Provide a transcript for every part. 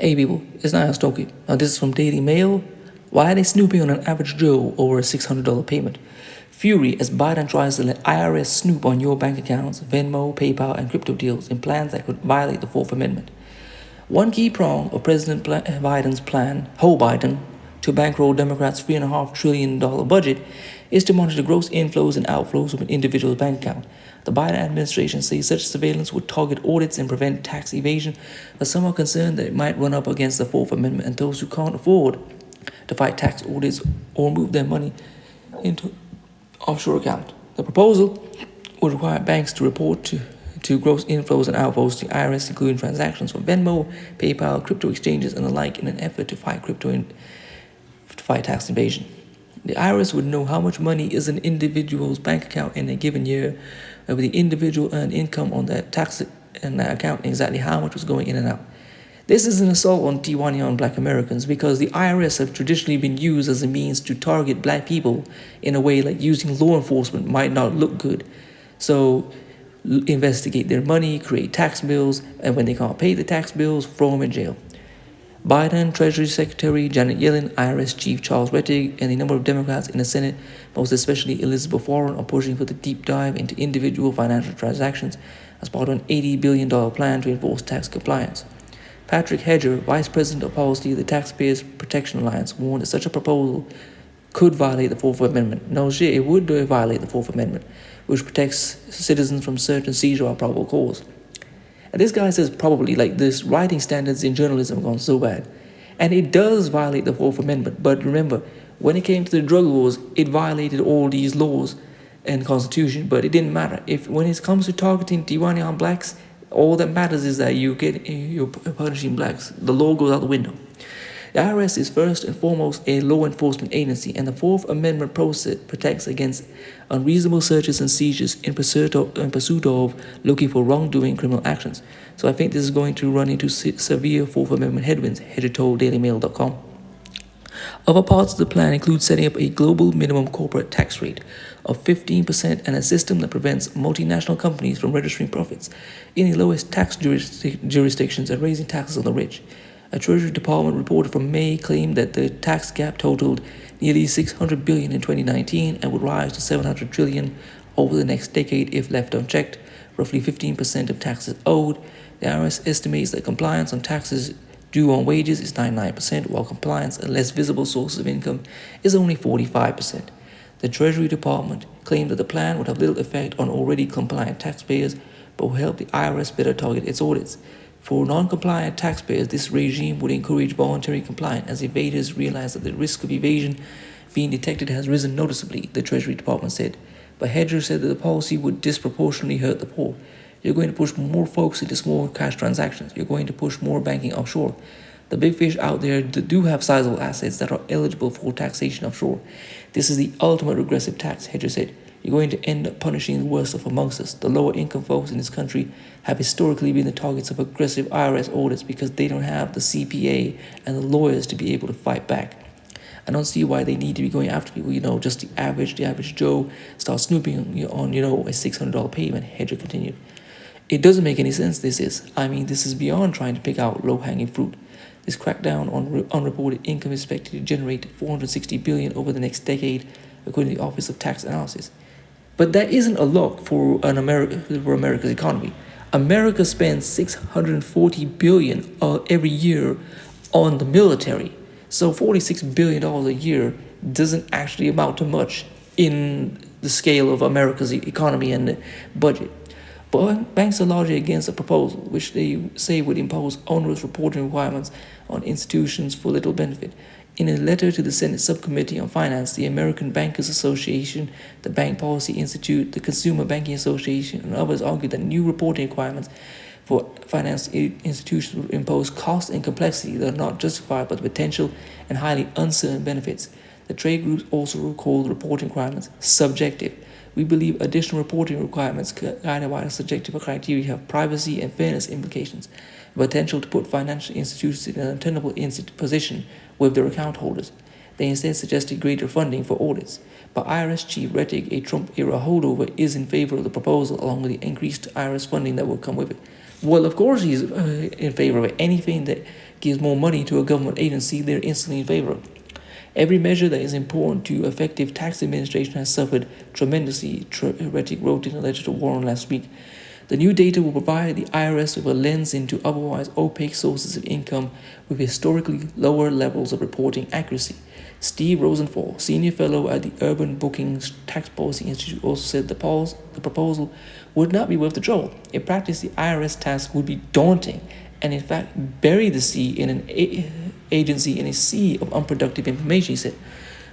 Hey people, it's NIyas713. Now this is from Daily Mail. Why are they snooping on an average Joe over a $600 payment? Fury as Biden tries to let IRS snoop on your bank accounts, Venmo, PayPal, and crypto deals in plans that could violate the Fourth Amendment. One key prong of President Biden's plan, Biden, to bankroll Democrats' $3.5 trillion budget is to monitor gross inflows and outflows of an individual's bank account. The Biden administration says such surveillance would target audits and prevent tax evasion, but some are concerned that it might run up against the Fourth Amendment and those who can't afford to fight tax audits or move their money into offshore account. The proposal would require banks to report to gross inflows and outflows to the IRS, including transactions from Venmo, PayPal, crypto exchanges, and the like, in an effort to fight tax evasion. The IRS would know how much money is an individual's bank account in a given year, with the individual earned income on that tax and that account, and exactly how much was going in and out. This is an assault on Tijuana Black Americans because the IRS have traditionally been used as a means to target black people in a way like using law enforcement might not look good. So investigate their money, create tax bills, and when they can't pay the tax bills, throw them in jail. Biden, Treasury Secretary Janet Yellen, IRS Chief Charles Rettig, and a number of Democrats in the Senate, most especially Elizabeth Warren, are pushing for the deep dive into individual financial transactions as part of an $80 billion plan to enforce tax compliance. Patrick Hedger, Vice President of Policy of the Taxpayers Protection Alliance, warned that such a proposal could violate the Fourth Amendment. No shit, it would violate the Fourth Amendment, which protects citizens from search and seizure without probable cause. And this guy says probably, like this writing standards in journalism have gone so bad. And it does violate the Fourth Amendment. But remember, when it came to the drug laws, it violated all these laws and Constitution. But it didn't matter. When it comes to targeting Tijuana blacks, all that matters is that you're punishing blacks. The law goes out the window. The IRS is first and foremost a law enforcement agency, and the Fourth Amendment process protects against unreasonable searches and seizures in pursuit of looking for wrongdoing criminal actions. So I think this is going to run into severe Fourth Amendment headwinds, Hedger told DailyMail.com. Other parts of the plan include setting up a global minimum corporate tax rate of 15% and a system that prevents multinational companies from registering profits in the lowest tax jurisdictions and raising taxes on the rich. A Treasury Department report from May claimed that the tax gap totaled nearly $600 billion in 2019 and would rise to $700 trillion over the next decade if left unchecked. Roughly 15% of taxes owed. The IRS estimates that compliance on taxes due on wages is 99%, while compliance on less visible sources of income is only 45%. The Treasury Department claimed that the plan would have little effect on already compliant taxpayers, but will help the IRS better target its audits. For non-compliant taxpayers, this regime would encourage voluntary compliance as evaders realize that the risk of evasion being detected has risen noticeably, the Treasury Department said. But Hedger said that the policy would disproportionately hurt the poor. You're going to push more folks into small cash transactions. You're going to push more banking offshore. The big fish out there do have sizable assets that are eligible for taxation offshore. This is the ultimate regressive tax, Hedger said. You're going to end up punishing the worst of amongst us. The lower income folks in this country have historically been the targets of aggressive IRS audits because they don't have the CPA and the lawyers to be able to fight back. I don't see why they need to be going after people, just the average Joe starts snooping on a $600 payment, Hedger continued. It doesn't make any sense, this is. This is beyond trying to pick out low-hanging fruit. This crackdown on unreported income is expected to generate $460 billion over the next decade, according to the Office of Tax Analysis. But that isn't a lot for America's economy. America spends $640 billion every year on the military. So $46 billion a year doesn't actually amount to much in the scale of America's economy and budget. But banks are largely against the proposal, which they say would impose onerous reporting requirements on institutions for little benefit. In a letter to the Senate Subcommittee on Finance, the American Bankers Association, the Bank Policy Institute, the Consumer Banking Association, and others argued that new reporting requirements for finance institutions would impose cost and complexity that are not justified by the potential and highly uncertain benefits. The trade groups also called reporting requirements subjective. We believe additional reporting requirements guided by the subjective criteria have privacy and fairness implications, the potential to put financial institutions in an untenable position with their account holders. They instead suggested greater funding for audits. But IRS Chief Rettig, a Trump-era holdover, is in favor of the proposal, along with the increased IRS funding that will come with it. Well, of course he's in favor of it. Anything that gives more money to a government agency they're instantly in favor of. Every measure that is important to effective tax administration has suffered tremendously, Retic wrote in a letter to Warren last week. The new data will provide the IRS with a lens into otherwise opaque sources of income with historically lower levels of reporting accuracy. Steve Rosenthal, senior fellow at the Urban Bookings Tax Policy Institute, also said the proposal would not be worth the trouble. In practice, the IRS task would be daunting and, in fact, bury the agency in a sea of unproductive information, he said.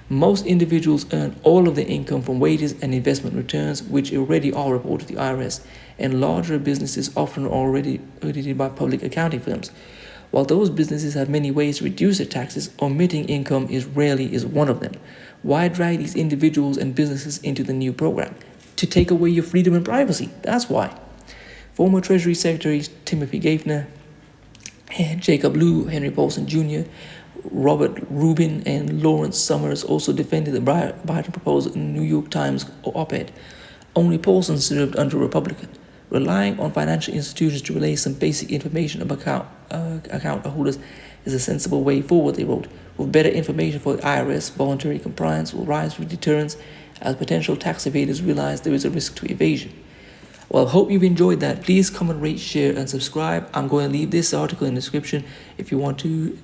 Most individuals earn all of their income from wages and investment returns, which already are reported to the IRS, and larger businesses often are already audited by public accounting firms. While those businesses have many ways to reduce their taxes, omitting income is one of them. Why drag these individuals and businesses into the new program? To take away your freedom and privacy. That's why. Former Treasury Secretaries Timothy Geithner, Jacob Lew, Henry Paulson Jr., Robert Rubin, and Lawrence Summers also defended the Biden proposal in the New York Times op-ed. Only Paulson served under a Republican. Relying on financial institutions to relay some basic information about account holders is a sensible way forward, they wrote. With better information for the IRS, voluntary compliance will rise with deterrence as potential tax evaders realize there is a risk to evasion. Well, I hope you've enjoyed that. Please comment, rate, share, and subscribe. I'm going to leave this article in the description. If you want to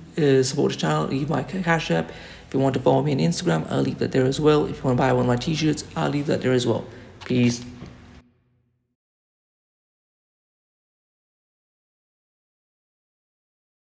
support the channel, leave my Cash App. If you want to follow me on Instagram, I'll leave that there as well. If you want to buy one of my t-shirts, I'll leave that there as well. Peace.